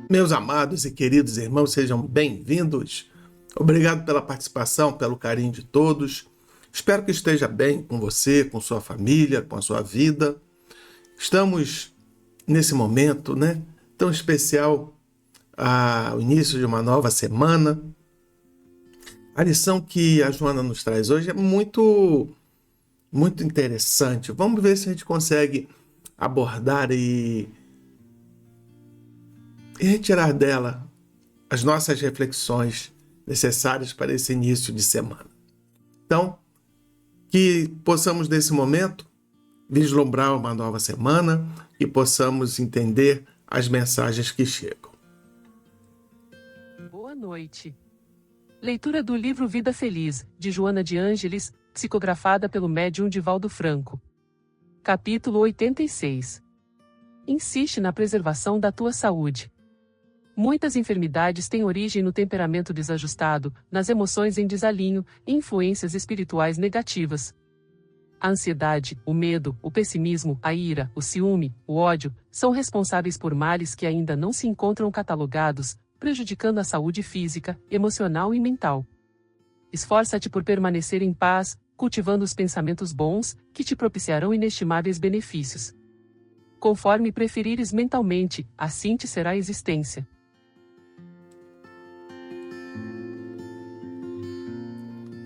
Meus amados e queridos irmãos, sejam bem-vindos. Obrigado pela participação, pelo carinho de todos. Espero que esteja bem com você, com sua família, com a sua vida. Estamos nesse momento, tão especial, ao início de uma nova semana. A lição que a Joana nos traz hoje é muito interessante. Vamos ver se a gente consegue abordar e retirar dela as nossas reflexões necessárias para esse início de semana. Então, que possamos nesse momento vislumbrar uma nova semana e possamos entender as mensagens que chegam. Boa noite. Leitura do livro Vida Feliz, de Joana de Ângeles, psicografada pelo médium Divaldo Franco. Capítulo 86. Insiste na preservação da tua saúde. Muitas enfermidades têm origem no temperamento desajustado, nas emoções em desalinho e influências espirituais negativas. A ansiedade, o medo, o pessimismo, a ira, o ciúme, o ódio, são responsáveis por males que ainda não se encontram catalogados, prejudicando a saúde física, emocional e mental. Esforça-te por permanecer em paz, cultivando os pensamentos bons, que te propiciarão inestimáveis benefícios. Conforme preferires mentalmente, assim te será a existência.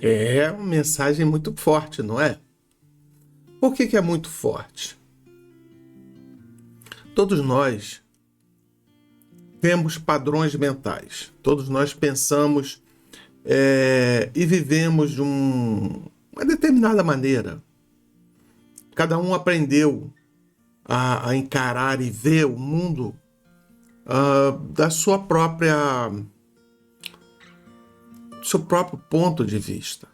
É uma mensagem muito forte, não é? Por que é muito forte? Todos nós temos padrões mentais. Todos nós pensamos e vivemos de uma determinada maneira. Cada um aprendeu a encarar e ver o mundo do seu próprio ponto de vista.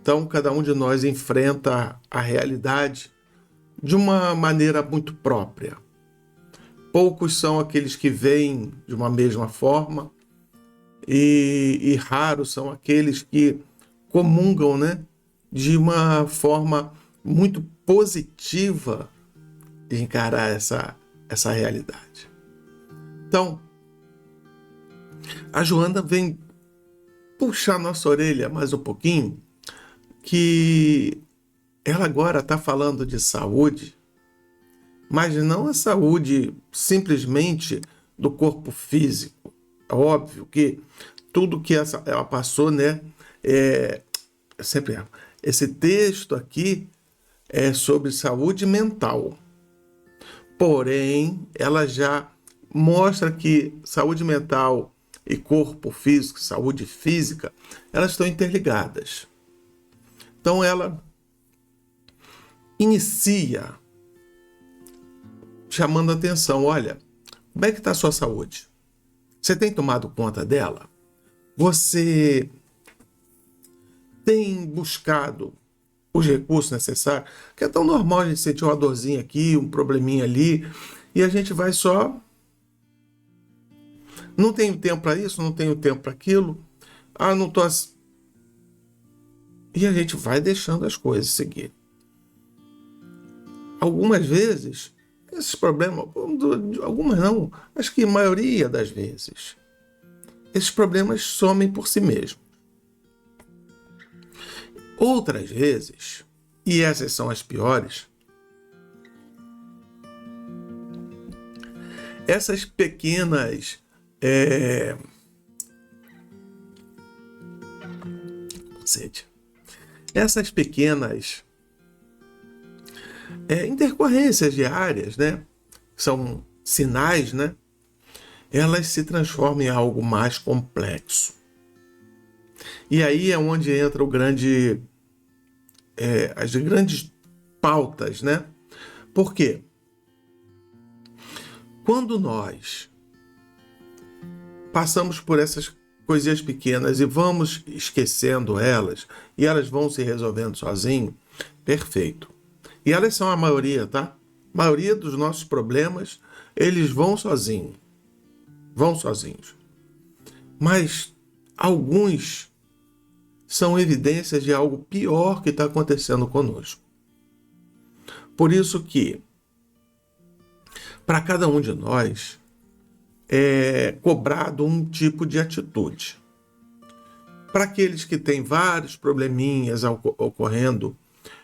Então, cada um de nós enfrenta a realidade de uma maneira muito própria. Poucos são aqueles que veem de uma mesma forma e raros são aqueles que comungam, de uma forma muito positiva de encarar essa realidade. Então, a Joana vem puxar nossa orelha mais um pouquinho, que ela agora está falando de saúde, mas não a saúde simplesmente do corpo físico. É óbvio que tudo que ela passou, sempre erro. Esse texto aqui é sobre saúde mental. Porém, ela já mostra que saúde mental e corpo físico, saúde física, elas estão interligadas. Então ela inicia chamando a atenção, olha, como é que está a sua saúde? Você tem tomado conta dela? Você tem buscado os recursos necessários? Que é tão normal a gente sentir uma dorzinha aqui, um probleminha ali, e a gente vai só... Não tenho tempo para isso, não tenho tempo para aquilo. Não tô... E a gente vai deixando as coisas seguir. Algumas vezes, esses problemas, algumas não, acho que a maioria das vezes, esses problemas somem por si mesmos. Outras vezes, e essas são as piores, essas pequenas essas pequenas intercorrências diárias, são sinais, elas se transformam em algo mais complexo. E aí é onde entra as grandes pautas, Por quê? Quando nós passamos por essas coisinhas pequenas e vamos esquecendo elas, e elas vão se resolvendo sozinho, perfeito. E elas são a maioria, tá? A maioria dos nossos problemas, eles vão sozinhos. Mas alguns são evidências de algo pior que está acontecendo conosco. Por isso que, para cada um de nós, cobrado um tipo de atitude. Para aqueles que têm vários probleminhas ocorrendo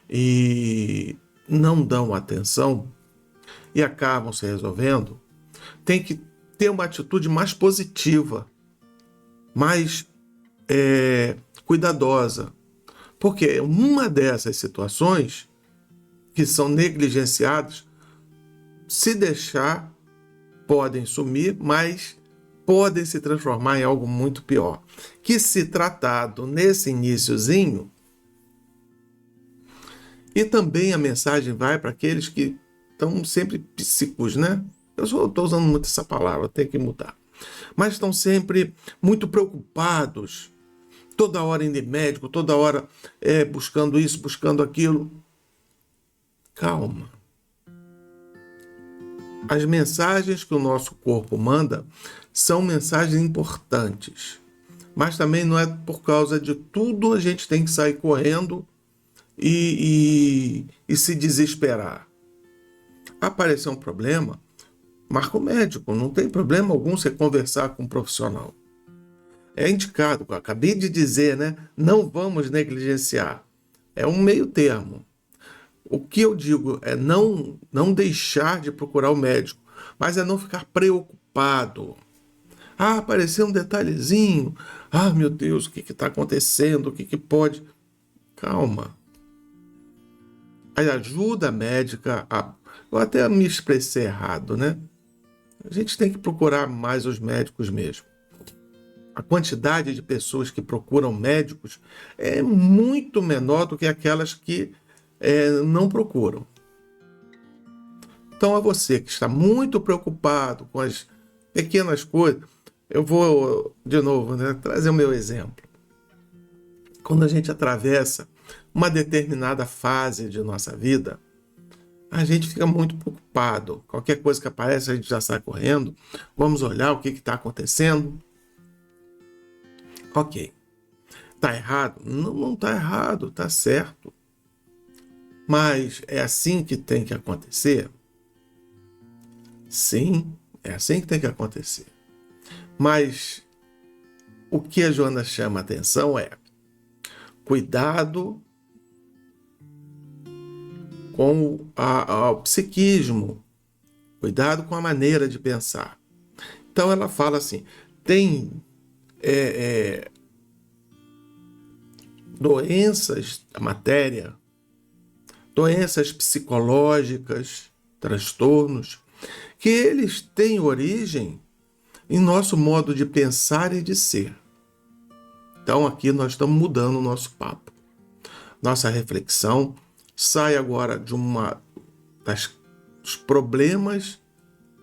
e não dão atenção e acabam se resolvendo, tem que ter uma atitude mais positiva, mais cuidadosa. Porque uma dessas situações que são negligenciadas, se deixar, podem sumir, mas podem se transformar em algo muito pior. Que se tratado nesse iniciozinho, e também a mensagem vai para aqueles que estão sempre psíquicos, né? Eu estou usando muito essa palavra, tenho que mudar. Mas estão sempre muito preocupados, toda hora indo em médico, toda hora buscando isso, buscando aquilo. Calma. As mensagens que o nosso corpo manda são mensagens importantes. Mas também não é por causa de tudo a gente tem que sair correndo e se desesperar. Aparecer um problema, marca o médico. Não tem problema algum você conversar com um profissional. É indicado, acabei de dizer, né? Não vamos negligenciar. É um meio termo. O que eu digo é não deixar de procurar o médico, mas é não ficar preocupado. Apareceu um detalhezinho. Meu Deus, o que está acontecendo? O que pode? Calma. A ajuda médica, eu até me expressei errado, né? A gente tem que procurar mais os médicos mesmo. A quantidade de pessoas que procuram médicos é muito menor do que aquelas que não procuram. Então, a você que está muito preocupado com as pequenas coisas, eu vou, de novo, né, trazer o meu exemplo. Quando a gente atravessa uma determinada fase de nossa vida, a gente fica muito preocupado. Qualquer coisa que aparece, a gente já sai correndo. Vamos olhar o que está acontecendo. Ok. Está errado? Não está errado, está certo. Mas é assim que tem que acontecer? Sim, é assim que tem que acontecer. Mas o que a Joana chama a atenção é cuidado com o psiquismo, cuidado com a maneira de pensar. Então ela fala assim, tem doenças da matéria, doenças psicológicas, transtornos, que eles têm origem em nosso modo de pensar e de ser. Então aqui nós estamos mudando o nosso papo. Nossa reflexão sai agora de dos problemas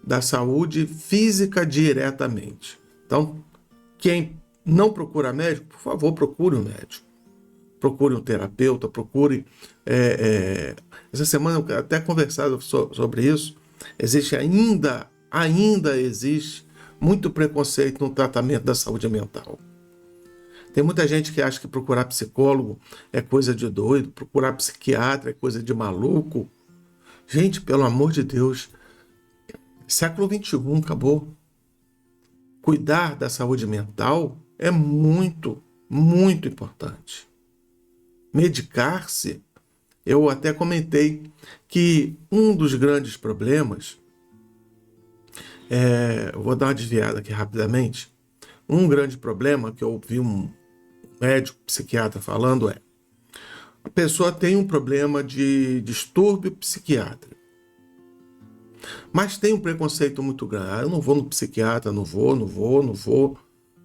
da saúde física diretamente. Então, quem não procura médico, por favor, procure um médico. Procure um terapeuta, procure... Essa semana eu até conversado sobre isso. Existe ainda existe muito preconceito no tratamento da saúde mental. Tem muita gente que acha que procurar psicólogo é coisa de doido, procurar psiquiatra é coisa de maluco. Gente, pelo amor de Deus, século XXI acabou. Cuidar da saúde mental é muito, muito importante. Medicar-se, eu até comentei que um dos grandes problemas, vou dar uma desviada aqui rapidamente, um grande problema que eu ouvi um médico, psiquiatra falando a pessoa tem um problema de distúrbio psiquiátrico, mas tem um preconceito muito grande. Eu não vou no psiquiatra, não vou,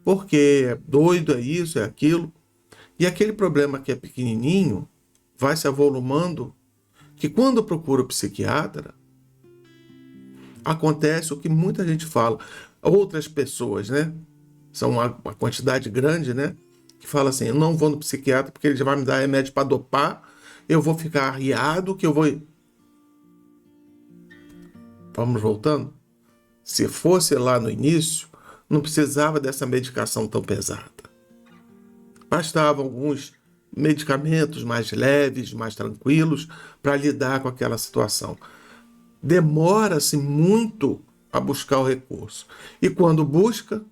porque é doido, é isso, é aquilo. E aquele problema que é pequenininho vai se avolumando, que quando eu procuro o psiquiatra, acontece o que muita gente fala. Outras pessoas, né? São uma quantidade grande, né? Que fala assim, eu não vou no psiquiatra porque ele já vai me dar remédio para dopar, eu vou ficar arriado, que eu vou... Vamos voltando? Se fosse lá no início, não precisava dessa medicação tão pesada. Bastavam alguns medicamentos mais leves, mais tranquilos, para lidar com aquela situação. Demora-se muito a buscar o recurso. E quando busca,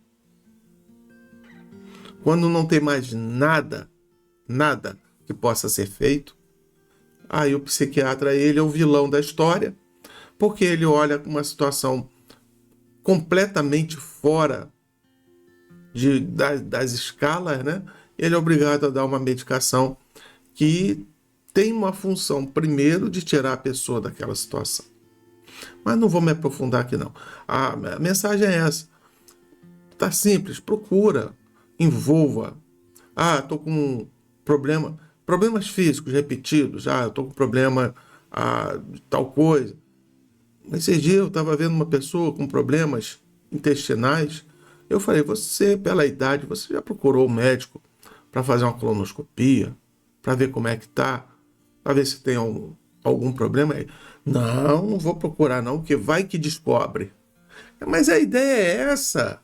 quando não tem mais nada que possa ser feito, aí o psiquiatra, ele é o vilão da história, porque ele olha uma situação completamente fora das escalas, né? Ele é obrigado a dar uma medicação que tem uma função, primeiro, de tirar a pessoa daquela situação. Mas não vou me aprofundar aqui, não. A mensagem é essa. Tá simples, procura, envolva. Ah, estou com problemas físicos repetidos. Ah, eu estou com problema de tal coisa. Esses dias eu estava vendo uma pessoa com problemas intestinais. Eu falei, você, pela idade, você já procurou o médico para fazer uma colonoscopia, para ver como é que tá, para ver se tem algum problema? Não vou procurar não, porque vai que descobre. Mas a ideia é essa,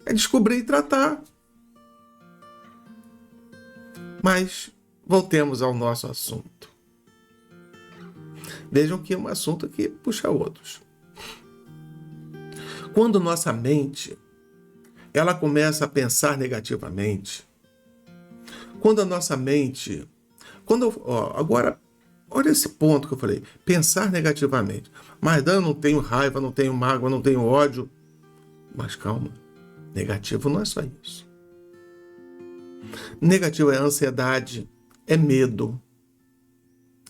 é descobrir e tratar. Mas voltemos ao nosso assunto. Vejam que é um assunto que puxa outros. Quando nossa mente ela começa a pensar negativamente, quando a nossa mente... agora, olha esse ponto que eu falei, pensar negativamente. Mas eu não tenho raiva, não tenho mágoa, não tenho ódio. Mas calma, negativo não é só isso. Negativo é ansiedade, é medo.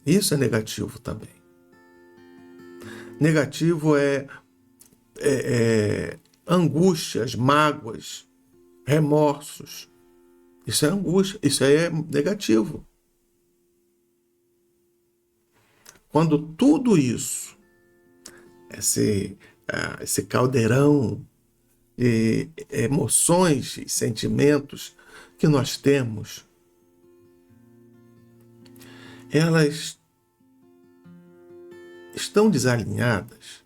Isso é negativo também. Negativo é angústias, mágoas, remorsos. Isso é angústia, isso é negativo. Quando tudo isso, esse caldeirão de emoções e sentimentos que nós temos, elas estão desalinhadas,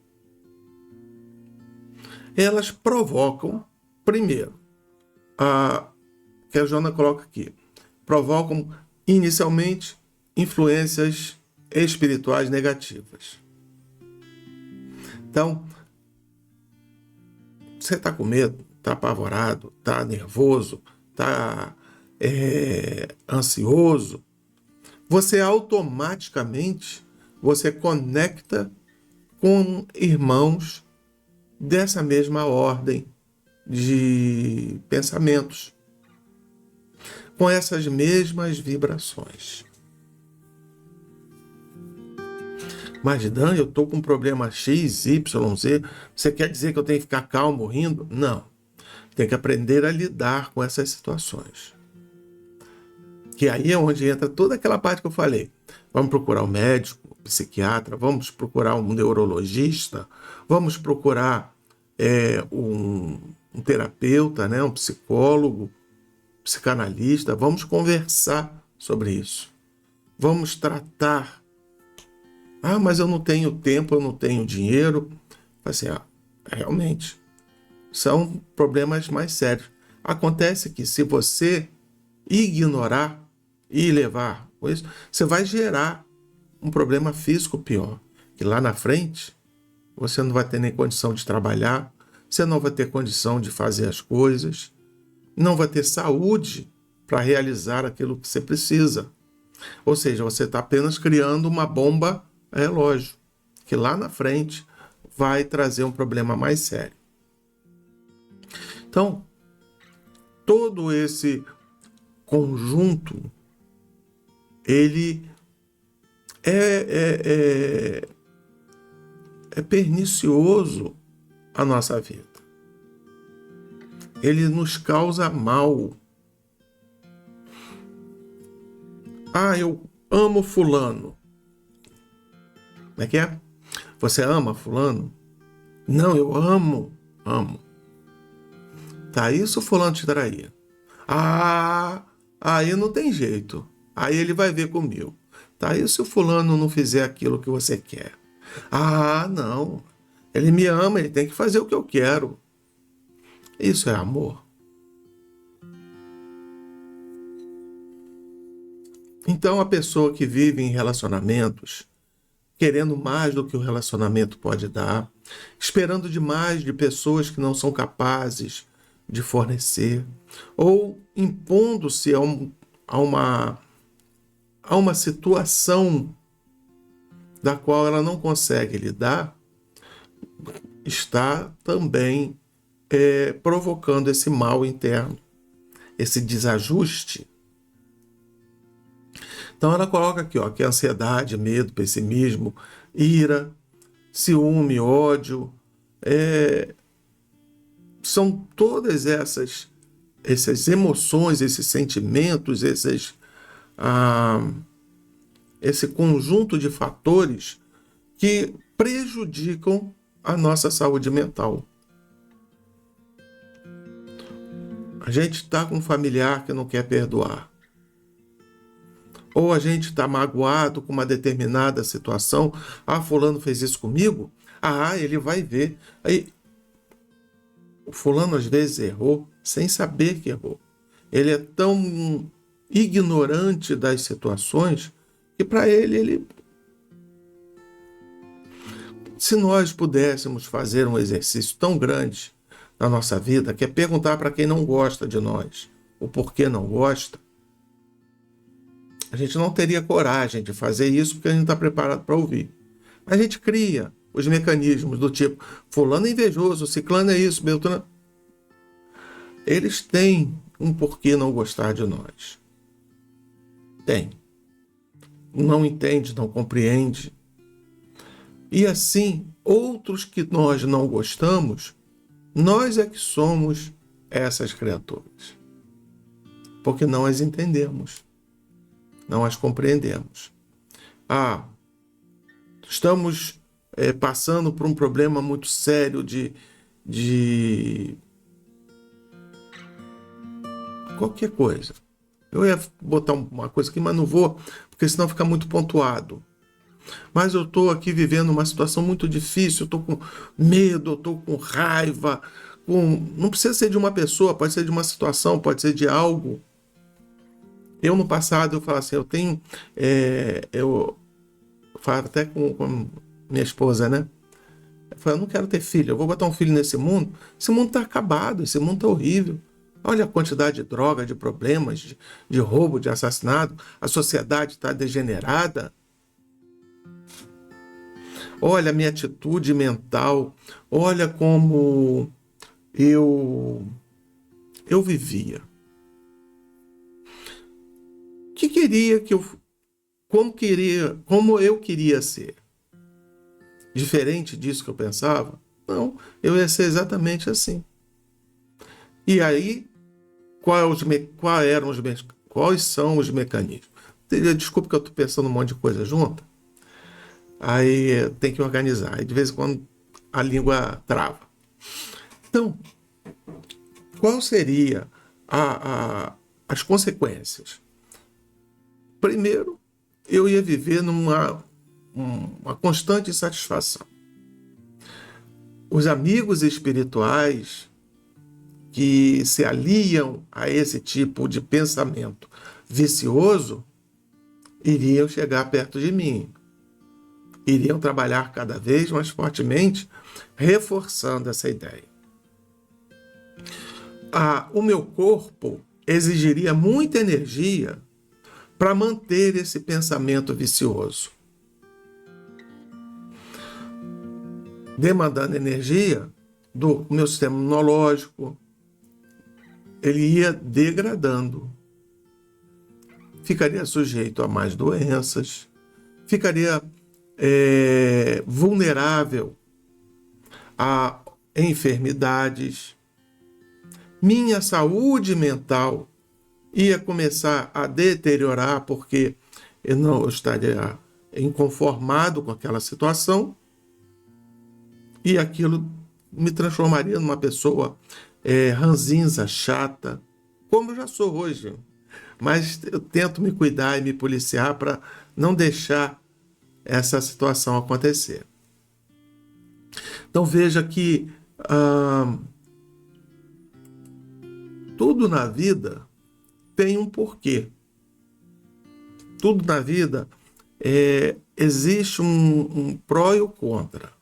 elas provocam, primeiro, que a Joana coloca aqui, provocam inicialmente influências espirituais negativas. Então, você está com medo, está apavorado, está nervoso, está ansioso, você automaticamente conecta com irmãos dessa mesma ordem de pensamentos, com essas mesmas vibrações. Mas, Dan, eu estou com um problema X, Y, Z. Você quer dizer que eu tenho que ficar calmo, rindo? Não. Tem que aprender a lidar com essas situações. Que aí é onde entra toda aquela parte que eu falei. Vamos procurar um médico, um psiquiatra, vamos procurar um neurologista, vamos procurar um terapeuta, né, um psicólogo, psicanalista. Vamos conversar sobre isso. Vamos tratar. Ah, mas eu não tenho tempo, eu não tenho dinheiro. Assim, realmente, são problemas mais sérios. Acontece que se você ignorar e levar com isso, você vai gerar um problema físico pior. Que lá na frente, você não vai ter nem condição de trabalhar, você não vai ter condição de fazer as coisas, não vai ter saúde para realizar aquilo que você precisa. Ou seja, você está apenas criando uma bomba relógio, que lá na frente vai trazer um problema mais sério. Então, todo esse conjunto, ele é pernicioso à nossa vida. Ele nos causa mal. Ah, eu amo fulano. Como é que é? Você ama fulano? Não, eu amo. Tá, isso fulano te traía. Aí não tem jeito. Aí ele vai ver comigo. Tá, e se o fulano não fizer aquilo que você quer? Não. Ele me ama, ele tem que fazer o que eu quero. Isso é amor. Então a pessoa que vive em relacionamentos, querendo mais do que o relacionamento pode dar, esperando demais de pessoas que não são capazes de fornecer, ou impondo-se a uma situação da qual ela não consegue lidar, está também provocando esse mal interno, esse desajuste. Então ela coloca aqui, que ansiedade, medo, pessimismo, ira, ciúme, ódio, são todas essas emoções, esses sentimentos, esse conjunto de fatores que prejudicam a nossa saúde mental. A gente está com um familiar que não quer perdoar. Ou a gente está magoado com uma determinada situação. Fulano fez isso comigo? Ele vai ver. Aí, o fulano às vezes errou sem saber que errou. Ele é tão ignorante das situações que para ele... Se nós pudéssemos fazer um exercício tão grande na nossa vida, que é perguntar para quem não gosta de nós o porquê não gosta, a gente não teria coragem de fazer isso porque a gente não está preparado para ouvir. A gente cria os mecanismos do tipo, fulano é invejoso, ciclano é isso, beltrano. Eles têm um porquê não gostar de nós. Tem. Não entende, não compreende. E assim, outros que nós não gostamos, nós é que somos essas criaturas. Porque não as entendemos. Não as compreendemos. Estamos passando por um problema muito sério de qualquer coisa. Eu ia botar uma coisa aqui, mas não vou, porque senão fica muito pontuado. Mas eu estou aqui vivendo uma situação muito difícil, eu estou com medo, eu estou com raiva. Não precisa ser de uma pessoa, pode ser de uma situação, pode ser de algo. Eu, no passado, eu falo assim, eu falo até com minha esposa, né? Eu falo, eu não quero ter filho, eu vou botar um filho nesse mundo. Esse mundo está acabado, esse mundo está horrível. Olha a quantidade de droga, de problemas, de roubo, de assassinato. A sociedade está degenerada. Olha a minha atitude mental. Olha como eu vivia. Como eu queria ser. Diferente disso que eu pensava? Não, eu ia ser exatamente assim. E aí, quais são os mecanismos? Desculpa que eu estou pensando um monte de coisa junta. Aí tem que organizar. Aí de vez em quando a língua trava. Então, qual seria as consequências? Primeiro, eu ia viver numa constante insatisfação. Os amigos espirituais que se aliam a esse tipo de pensamento vicioso iriam chegar perto de mim. Iriam trabalhar cada vez mais fortemente, reforçando essa ideia. O meu corpo exigiria muita energia para manter esse pensamento vicioso. Demandando energia do meu sistema imunológico, ele ia degradando. Ficaria sujeito a mais doenças, ficaria vulnerável a enfermidades. Minha saúde mental ia começar a deteriorar porque eu não estaria inconformado com aquela situação e aquilo me transformaria numa pessoa ranzinza, chata, como eu já sou hoje. Mas eu tento me cuidar e me policiar para não deixar essa situação acontecer. Então veja que tudo na vida tem um porquê. Tudo na vida existe um pró e o contra.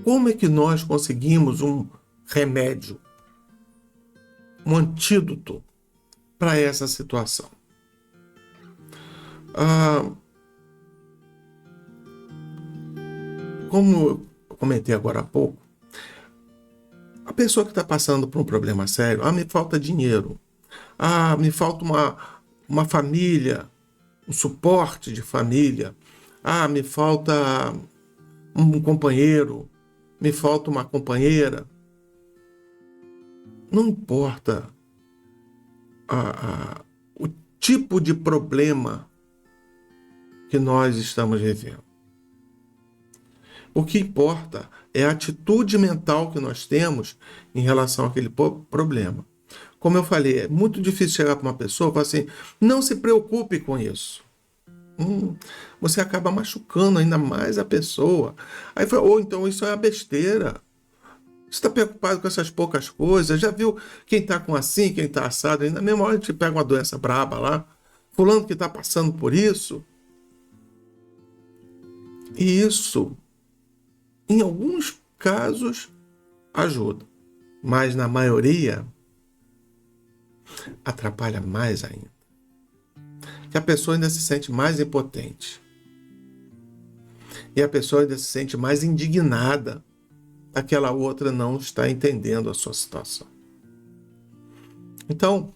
como é que nós conseguimos um remédio, um antídoto para essa situação? Como eu comentei agora há pouco, a pessoa que está passando por um problema sério, me falta dinheiro, me falta uma família, um suporte de família, me falta um companheiro, me falta uma companheira. Não importa o tipo de problema que nós estamos vivendo. O que importa é a atitude mental que nós temos em relação àquele problema. Como eu falei, é muito difícil chegar para uma pessoa e falar assim, não se preocupe com isso. Você acaba machucando ainda mais a pessoa. Aí fala, então isso é uma besteira. Você está preocupado com essas poucas coisas? Já viu quem está com assim, quem está assado? Ainda na mesma hora a gente pega uma doença braba lá. Fulano que está passando por isso. E isso, em alguns casos, ajuda. Mas na maioria, atrapalha mais ainda. Que a pessoa ainda se sente mais impotente. E a pessoa ainda se sente mais indignada. Aquela outra não está entendendo a sua situação. Então,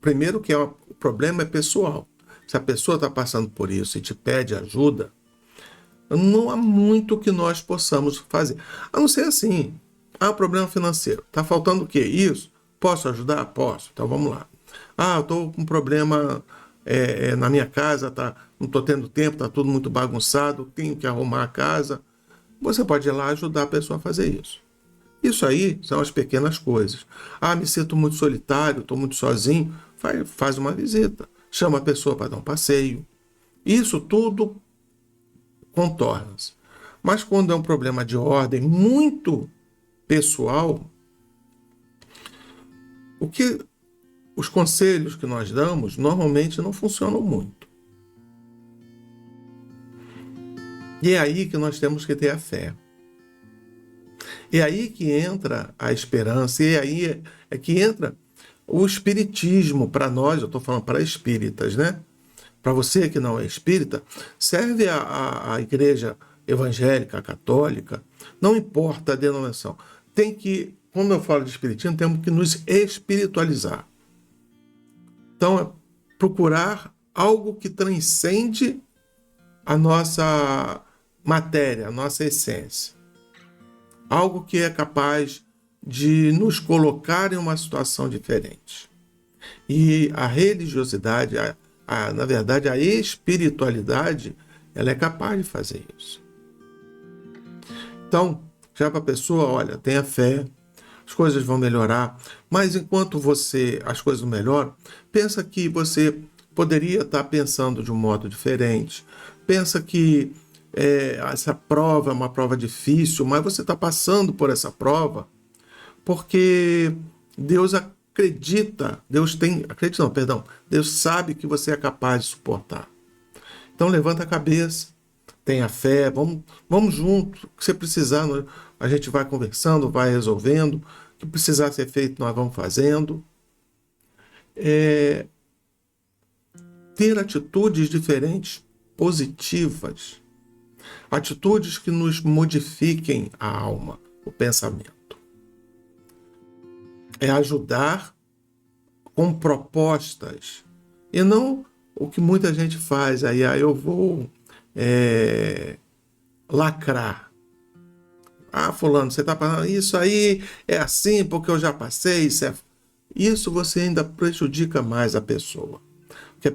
primeiro que o problema é pessoal. Se a pessoa está passando por isso e te pede ajuda, não há muito que nós possamos fazer. A não ser assim, problema financeiro. Está faltando o quê? Isso? Posso ajudar? Posso. Então vamos lá. Eu estou com um problema na minha casa, não estou tendo tempo, está tudo muito bagunçado, tenho que arrumar a casa. Você pode ir lá ajudar a pessoa a fazer isso. Isso aí são as pequenas coisas. Me sinto muito solitário, estou muito sozinho. Faz uma visita. Chama a pessoa para dar um passeio. Isso tudo contorna-se. Mas quando é um problema de ordem muito pessoal, os conselhos que nós damos normalmente não funcionam muito. E é aí que nós temos que ter a fé. É aí que entra a esperança, e aí é que entra o espiritismo para nós, eu estou falando para espíritas, né? Para você que não é espírita, serve a igreja evangélica, católica, não importa a denominação. Como eu falo de espiritismo, temos que nos espiritualizar. Então, é procurar algo que transcende a nossa matéria, a nossa essência. Algo que é capaz de nos colocar em uma situação diferente. E a religiosidade, na verdade, a espiritualidade, ela é capaz de fazer isso. Então, já para a pessoa, olha, tenha fé, as coisas vão melhorar, mas enquanto as coisas não melhoram, pensa que você poderia estar pensando de um modo diferente. Pensa que essa prova é uma prova difícil, mas você está passando por essa prova porque Deus Deus sabe que você é capaz de suportar. Então levanta a cabeça, tenha fé, vamos junto, o que você precisar, a gente vai conversando, vai resolvendo, o que precisar ser feito nós vamos fazendo. Ter atitudes diferentes, positivas, atitudes que nos modifiquem a alma, o pensamento. É ajudar com propostas e não o que muita gente faz, aí eu vou lacrar. Fulano, você está passando isso aí, é assim porque eu já passei, isso você ainda prejudica mais a pessoa. Que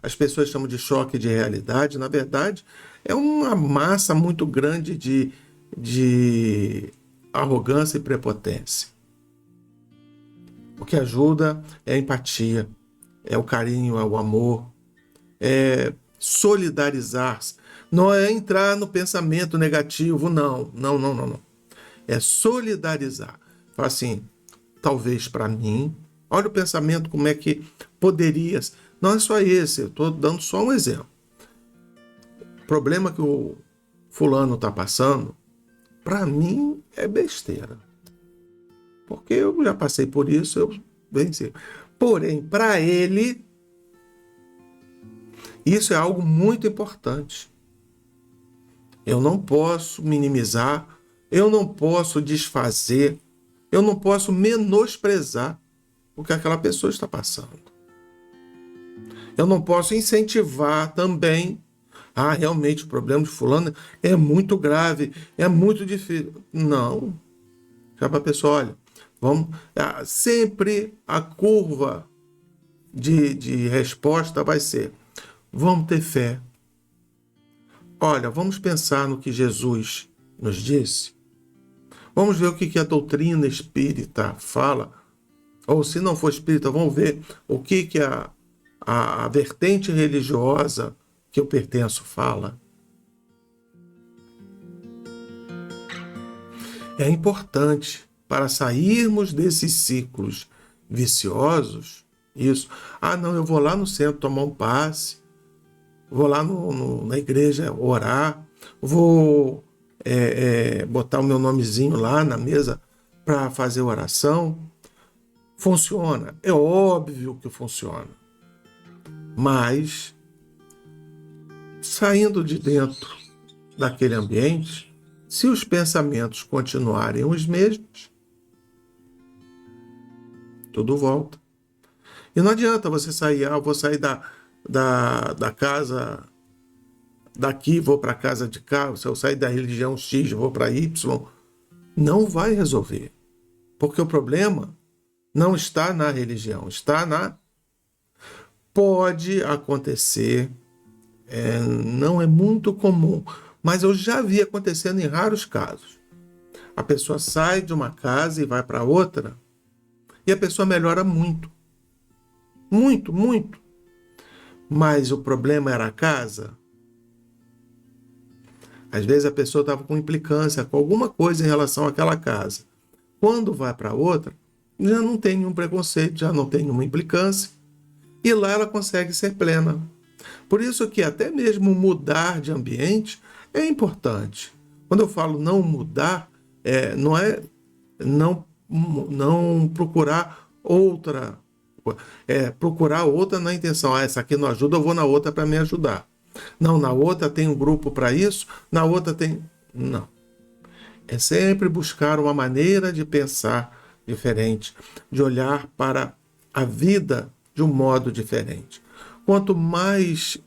as pessoas chamam de choque de realidade, na verdade, é uma massa muito grande de arrogância e prepotência. O que ajuda é a empatia, é o carinho, é o amor, é solidarizar-se. Não é entrar no pensamento negativo, não. É solidarizar. Fala assim, talvez para mim, olha o pensamento, como é que poderia. Não é só esse, eu estou dando só um exemplo. O problema que fulano está passando, para mim é besteira. Porque eu já passei por isso, eu venci. Porém, para ele, isso é algo muito importante. Eu não posso minimizar, eu não posso desfazer, eu não posso menosprezar o que aquela pessoa está passando. Eu não posso incentivar também. Realmente o problema de fulano é muito grave, é muito difícil. Não. Já para a pessoa, olha, vamos, sempre a curva de resposta vai ser: vamos ter fé. Olha, vamos pensar no que Jesus nos disse. Vamos ver o que a doutrina espírita fala. Ou se não for espírita, vamos ver o que a vertente religiosa que eu pertenço fala. É importante para sairmos desses ciclos viciosos, isso. Não, eu vou lá no centro tomar um passe, vou lá na igreja orar, vou botar o meu nomezinho lá na mesa para fazer oração. Funciona, é óbvio que funciona. Mas, saindo de dentro daquele ambiente, se os pensamentos continuarem os mesmos, tudo volta. E não adianta você sair, eu vou sair da casa daqui, vou para a casa de cá, se eu sair da religião X, vou para Y. Não vai resolver. Porque o problema não está na religião, está na... Pode acontecer, não é muito comum, mas eu já vi acontecendo em raros casos. A pessoa sai de uma casa e vai para outra, e a pessoa melhora muito. Muito, muito. Mas o problema era a casa. Às vezes a pessoa estava com implicância, com alguma coisa em relação àquela casa. Quando vai para outra, já não tem nenhum preconceito, já não tem nenhuma implicância. E lá ela consegue ser plena. Por isso que até mesmo mudar de ambiente é importante. Quando eu falo não mudar, não é não procurar outra. Procurar outra na intenção. Essa aqui não ajuda, eu vou na outra para me ajudar. Não, na outra tem um grupo para isso, na outra tem... Não. É sempre buscar uma maneira de pensar diferente, de olhar para a vida de um modo diferente. Quanto mais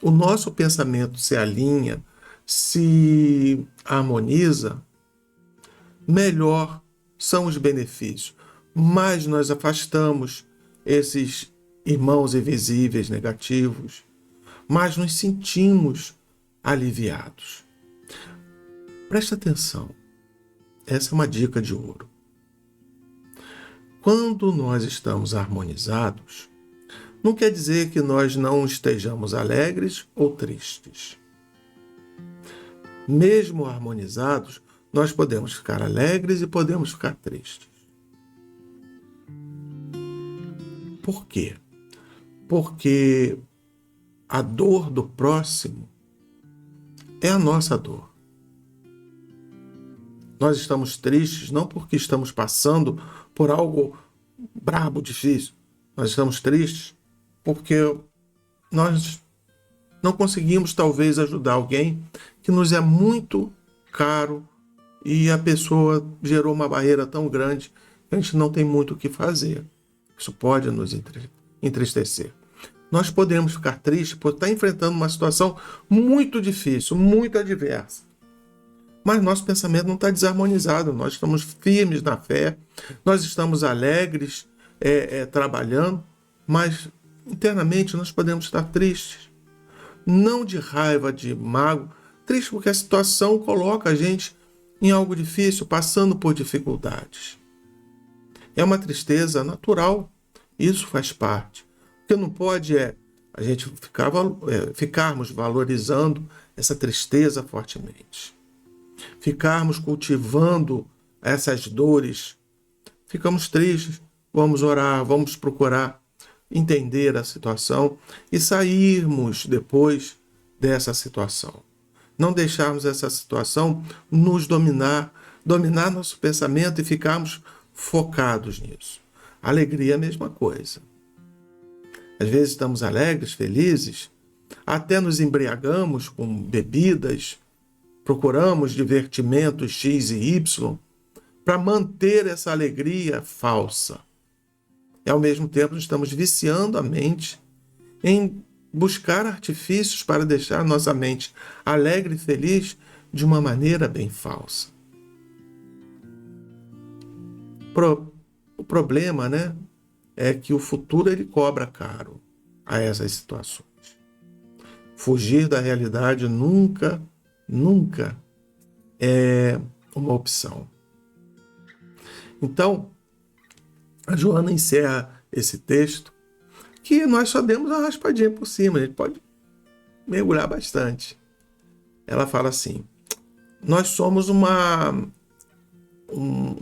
o nosso pensamento se alinha, se harmoniza, melhor são os benefícios. Mais nós afastamos esses irmãos invisíveis negativos, mais nos sentimos aliviados. Presta atenção. Essa é uma dica de ouro. Quando nós estamos harmonizados, não quer dizer que nós não estejamos alegres ou tristes. Mesmo harmonizados, nós podemos ficar alegres e podemos ficar tristes. Por quê? Porque a dor do próximo é a nossa dor. Nós estamos tristes não porque estamos passando por algo brabo, difícil. Nós estamos tristes porque nós não conseguimos talvez ajudar alguém que nos é muito caro e a pessoa gerou uma barreira tão grande que a gente não tem muito o que fazer. Isso pode nos entristecer. Nós podemos ficar tristes por estar enfrentando uma situação muito difícil, muito adversa. Mas nosso pensamento não está desarmonizado, nós estamos firmes na fé, nós estamos alegres, trabalhando, mas internamente nós podemos estar tristes. Não de raiva, de mágoa, triste porque a situação coloca a gente em algo difícil, passando por dificuldades. É uma tristeza natural, isso faz parte. O que não pode a gente ficarmos valorizando essa tristeza fortemente. Ficarmos cultivando essas dores. Ficamos tristes, vamos orar, vamos procurar entender a situação e sairmos depois dessa situação. Não deixarmos essa situação nos dominar nosso pensamento e ficarmos focados nisso. Alegria é a mesma coisa. Às vezes estamos alegres, felizes, até nos embriagamos com bebidas, procuramos divertimentos X e Y para manter essa alegria falsa. E ao mesmo tempo estamos viciando a mente em buscar artifícios para deixar nossa mente alegre e feliz de uma maneira bem falsa. O problema, né, é que o futuro ele cobra caro a essas situações. Fugir da realidade nunca é uma opção. Então, a Joana encerra esse texto que nós só demos uma raspadinha por cima, a gente pode mergulhar bastante. Ela fala assim: nós somos um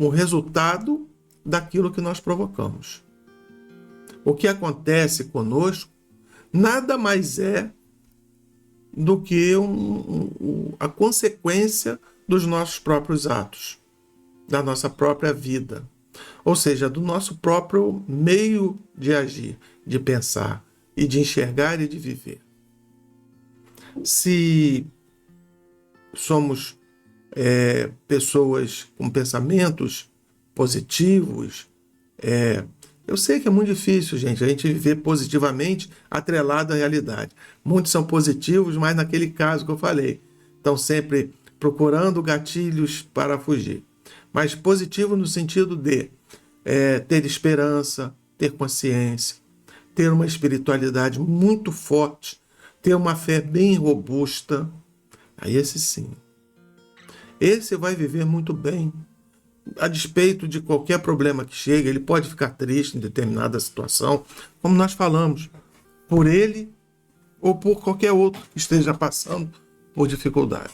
resultado daquilo que nós provocamos. O que acontece conosco nada mais é do que a consequência dos nossos próprios atos, da nossa própria vida. Ou seja, do nosso próprio meio de agir, de pensar e de enxergar e de viver. Se somos pessoas com pensamentos positivos, eu sei que é muito difícil, gente, a gente viver positivamente atrelado à realidade. Muitos são positivos, mas naquele caso que eu falei, estão sempre procurando gatilhos para fugir. Mas positivo no sentido de ter esperança, ter consciência, ter uma espiritualidade muito forte, ter uma fé bem robusta. Aí esse sim. Esse vai viver muito bem. A despeito de qualquer problema que chegue, ele pode ficar triste em determinada situação, como nós falamos, por ele ou por qualquer outro que esteja passando por dificuldade.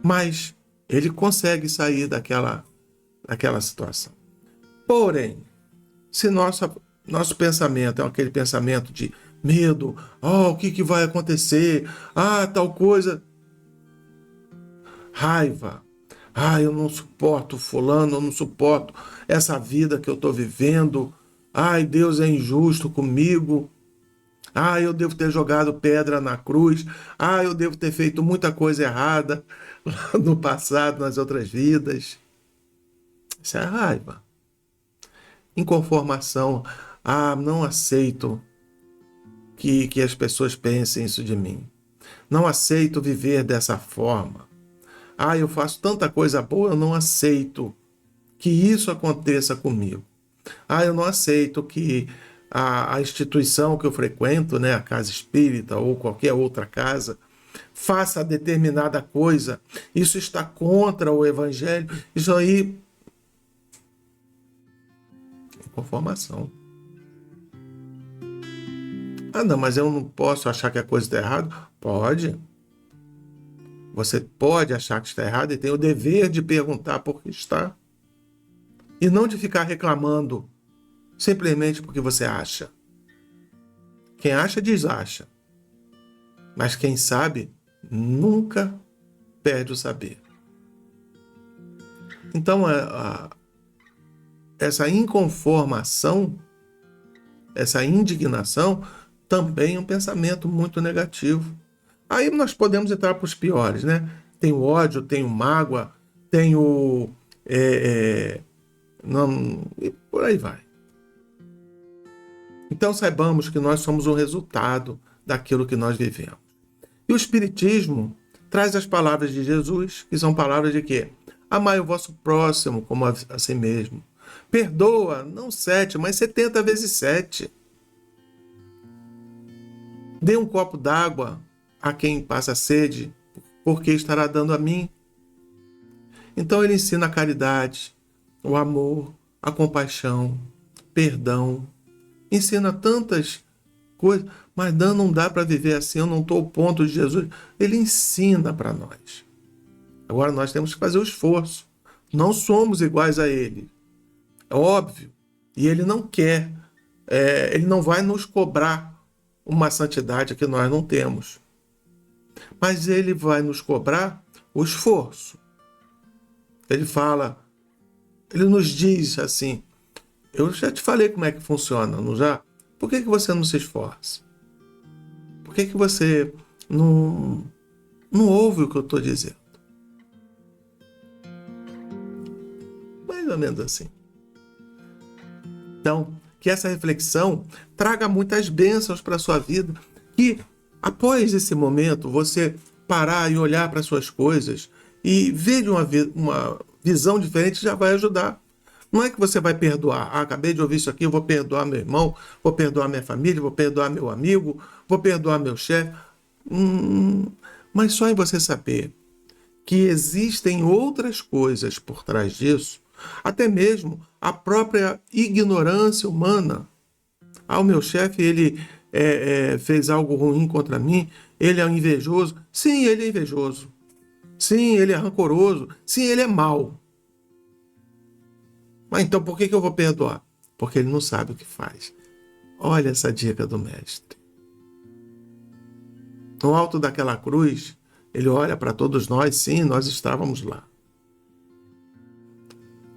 Mas ele consegue sair daquela situação. Porém, se nosso pensamento é aquele pensamento de medo, o que vai acontecer? Tal coisa. Raiva. Eu não suporto fulano, eu não suporto essa vida que eu estou vivendo. Deus é injusto comigo. Eu devo ter jogado pedra na cruz. Eu devo ter feito muita coisa errada no passado, nas outras vidas. Isso é raiva. Inconformação. Não aceito que as pessoas pensem isso de mim. Não aceito viver dessa forma. Eu faço tanta coisa boa, eu não aceito que isso aconteça comigo. Eu não aceito que a instituição que eu frequento, né, a casa espírita ou qualquer outra casa, faça determinada coisa. Isso está contra o evangelho. Isso aí... Conformação. Não, mas eu não posso achar que a coisa está errada? Pode. Você pode achar que está errado e tem o dever de perguntar por que está. E não de ficar reclamando simplesmente porque você acha. Quem acha, desacha. Mas quem sabe, nunca perde o saber. Então, essa inconformação, essa indignação, também é um pensamento muito negativo. Aí nós podemos entrar para os piores, né? Tem o ódio, tem o mágoa, tem o... e por aí vai. Então saibamos que nós somos o resultado daquilo que nós vivemos. E o Espiritismo traz as palavras de Jesus, que são palavras de quê? Amai o vosso próximo como a si mesmo. Perdoa, não 7, mas 70 vezes 7. Dê um copo d'água a quem passa sede, porque estará dando a mim. Então ele ensina a caridade, o amor, a compaixão, perdão. Ensina tantas coisas, mas não dá para viver assim, eu não estou ao ponto de Jesus. Ele ensina para nós. Agora nós temos que fazer o esforço. Não somos iguais a ele. É óbvio. E ele não quer, ele não vai nos cobrar uma santidade que nós não temos. mas ele vai nos cobrar o esforço. Ele nos diz assim: eu já te falei como é que funciona, não já? Por que você não se esforça? Por que você não ouve o que eu estou dizendo? Mais ou menos assim. Então, que essa reflexão traga muitas bênçãos para a sua vida, que após esse momento você parar e olhar para as suas coisas e ver de uma visão diferente já vai ajudar. Não é que você vai perdoar. Acabei de ouvir isso aqui, eu vou perdoar meu irmão, vou perdoar minha família, vou perdoar meu amigo, vou perdoar meu chefe. Mas só em você saber que existem outras coisas por trás disso, até mesmo a própria ignorância humana. O meu chefe, ele fez algo ruim contra mim, ele é invejoso. Sim, ele é invejoso. Sim, ele é rancoroso. Sim, ele é mau. Mas então por que eu vou perdoar? Porque ele não sabe o que faz. Olha essa dica do mestre. No alto daquela cruz, ele olha para todos nós, sim, nós estávamos lá.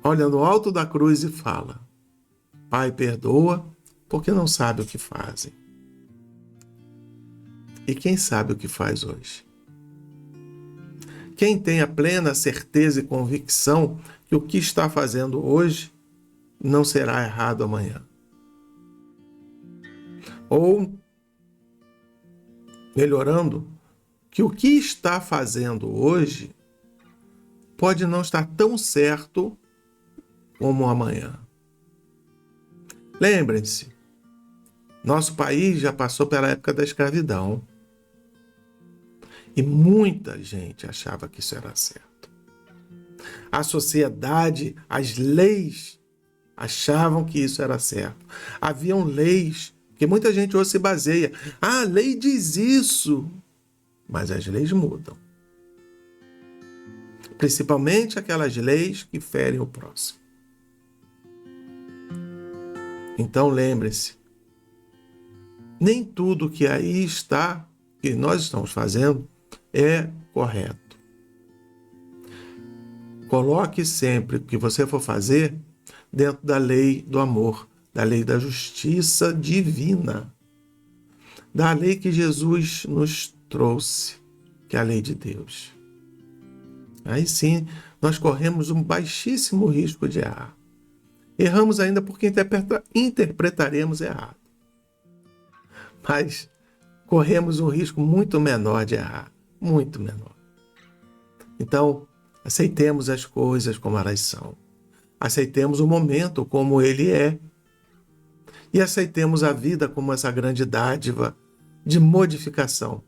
Olha no alto da cruz e fala: Pai, perdoa, porque não sabe o que fazem. E quem sabe o que faz hoje? Quem tem a plena certeza e convicção que o que está fazendo hoje não será errado amanhã? Ou, melhorando, que o que está fazendo hoje pode não estar tão certo como amanhã. Lembrem-se, nosso país já passou pela época da escravidão. E muita gente achava que isso era certo. A sociedade, as leis, achavam que isso era certo. Haviam leis, que muita gente hoje se baseia. A lei diz isso. Mas as leis mudam. Principalmente aquelas leis que ferem o próximo. Então lembre-se, nem tudo que aí está, que nós estamos fazendo, é correto. Coloque sempre o que você for fazer dentro da lei do amor, da lei da justiça divina, da lei que Jesus nos trouxe, que é a lei de Deus. Aí sim, nós corremos um baixíssimo risco de errar. Erramos ainda porque interpretaremos errado. Mas corremos um risco muito menor de errar. Muito menor. Então, aceitemos as coisas como elas são. Aceitemos o momento como ele é. E aceitemos a vida como essa grande dádiva de modificação.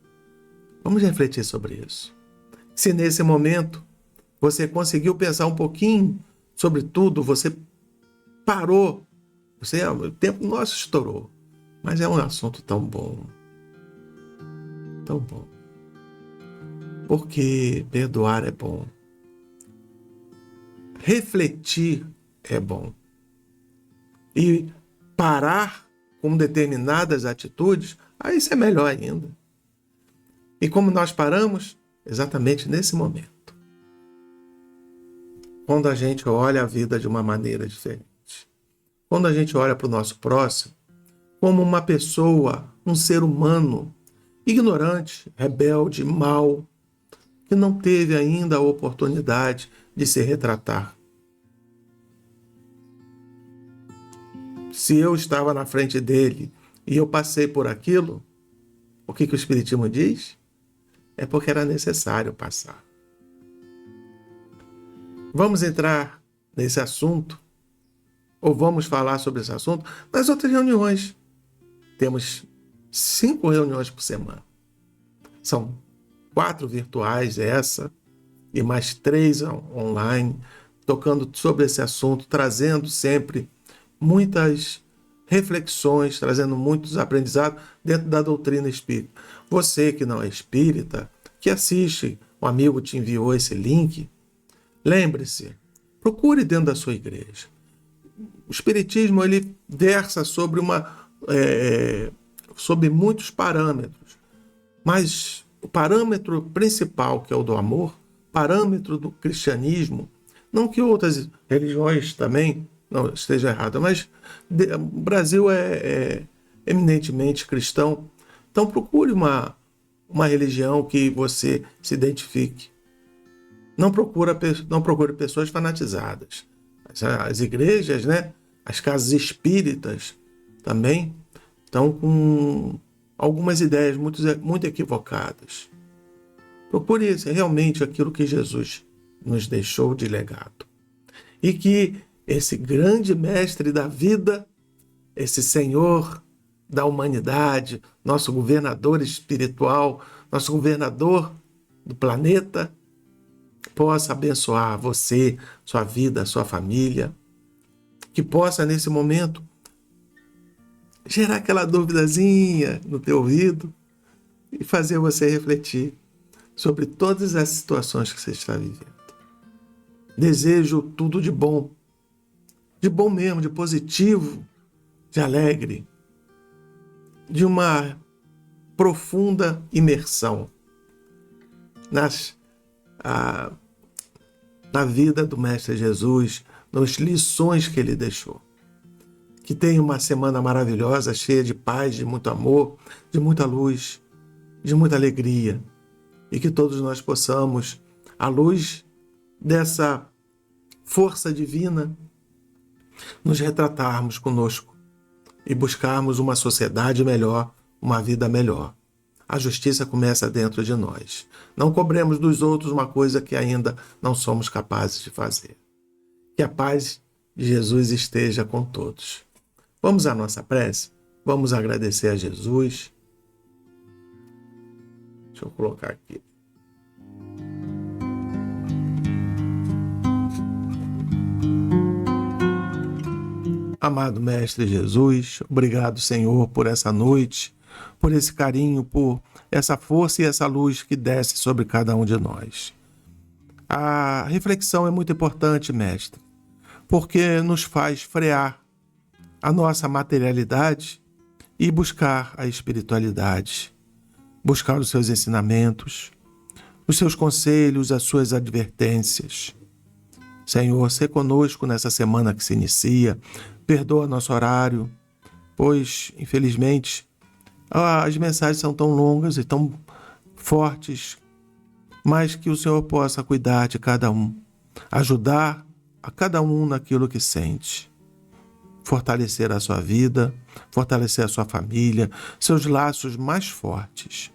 Vamos refletir sobre isso. Se nesse momento você conseguiu pensar um pouquinho sobre tudo, você parou, o tempo nosso estourou, mas é um assunto tão bom. Tão bom. Porque perdoar é bom. Refletir é bom. E parar com determinadas atitudes, isso é melhor ainda. E como nós paramos? Exatamente nesse momento. Quando a gente olha a vida de uma maneira diferente. Quando a gente olha para o nosso próximo como uma pessoa, um ser humano, ignorante, rebelde, mau, que não teve ainda a oportunidade de se retratar. Se eu estava na frente dele e eu passei por aquilo, o que o Espiritismo diz? É porque era necessário passar. Vamos entrar nesse assunto, ou vamos falar sobre esse assunto nas outras reuniões. Temos 5 reuniões por semana. São 4 virtuais essa, e mais 3 online, tocando sobre esse assunto, trazendo sempre muitas reflexões, trazendo muitos aprendizados dentro da doutrina espírita. Você que não é espírita, que assiste, um amigo te enviou esse link, lembre-se, procure dentro da sua igreja. O espiritismo, ele versa sobre sobre muitos parâmetros, mas o parâmetro principal, que é o do amor, parâmetro do cristianismo, não que outras religiões também não esteja errada, mas o Brasil é eminentemente cristão, então procure uma religião que você se identifique. Não procure pessoas fanatizadas. As igrejas, né? As casas espíritas também estão com algumas ideias muito equivocadas. Procure realmente aquilo que Jesus nos deixou de legado. E que esse grande mestre da vida, esse Senhor da humanidade, nosso governador espiritual, nosso governador do planeta, possa abençoar você, sua vida, sua família, que possa nesse momento gerar aquela duvidazinha no teu ouvido e fazer você refletir sobre todas as situações que você está vivendo. Desejo tudo de bom mesmo, de positivo, de alegre, de uma profunda imersão na vida do Mestre Jesus, nas lições que ele deixou. Que tenha uma semana maravilhosa, cheia de paz, de muito amor, de muita luz, de muita alegria. E que todos nós possamos, à luz dessa força divina, nos retratarmos conosco e buscarmos uma sociedade melhor, uma vida melhor. A justiça começa dentro de nós. Não cobremos dos outros uma coisa que ainda não somos capazes de fazer. Que a paz de Jesus esteja com todos. Vamos à nossa prece? Vamos agradecer a Jesus. Deixa eu colocar aqui. Amado Mestre Jesus, obrigado, Senhor, por essa noite, por esse carinho, por essa força e essa luz que desce sobre cada um de nós. A reflexão é muito importante, Mestre, porque nos faz frear a nossa materialidade e buscar a espiritualidade, buscar os seus ensinamentos, os seus conselhos, as suas advertências. Senhor, sê conosco nessa semana que se inicia, perdoa nosso horário, pois, infelizmente, as mensagens são tão longas e tão fortes, mas que o Senhor possa cuidar de cada um, ajudar a cada um naquilo que sente, fortalecer a sua vida, fortalecer a sua família, seus laços mais fortes,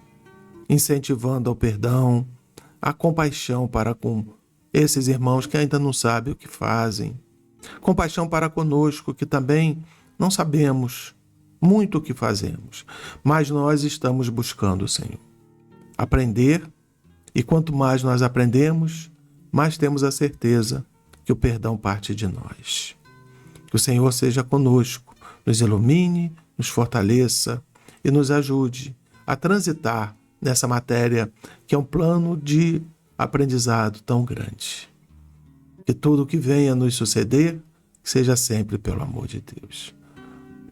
incentivando ao perdão, a compaixão para com esses irmãos que ainda não sabem o que fazem, compaixão para conosco que também não sabemos muito o que fazemos, mas nós estamos buscando, Senhor, aprender, e quanto mais nós aprendemos, mais temos a certeza que o perdão parte de nós. Que o Senhor seja conosco, nos ilumine, nos fortaleça e nos ajude a transitar nessa matéria que é um plano de aprendizado tão grande. Que tudo que venha nos suceder seja sempre pelo amor de Deus.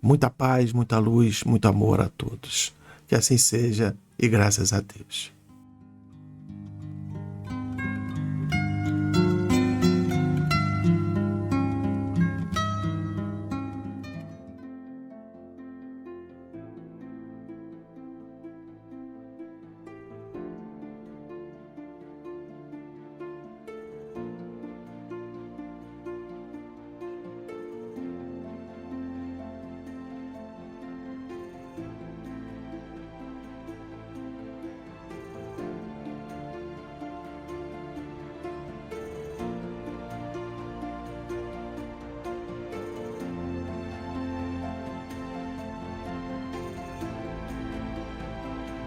Muita paz, muita luz, muito amor a todos. Que assim seja e graças a Deus.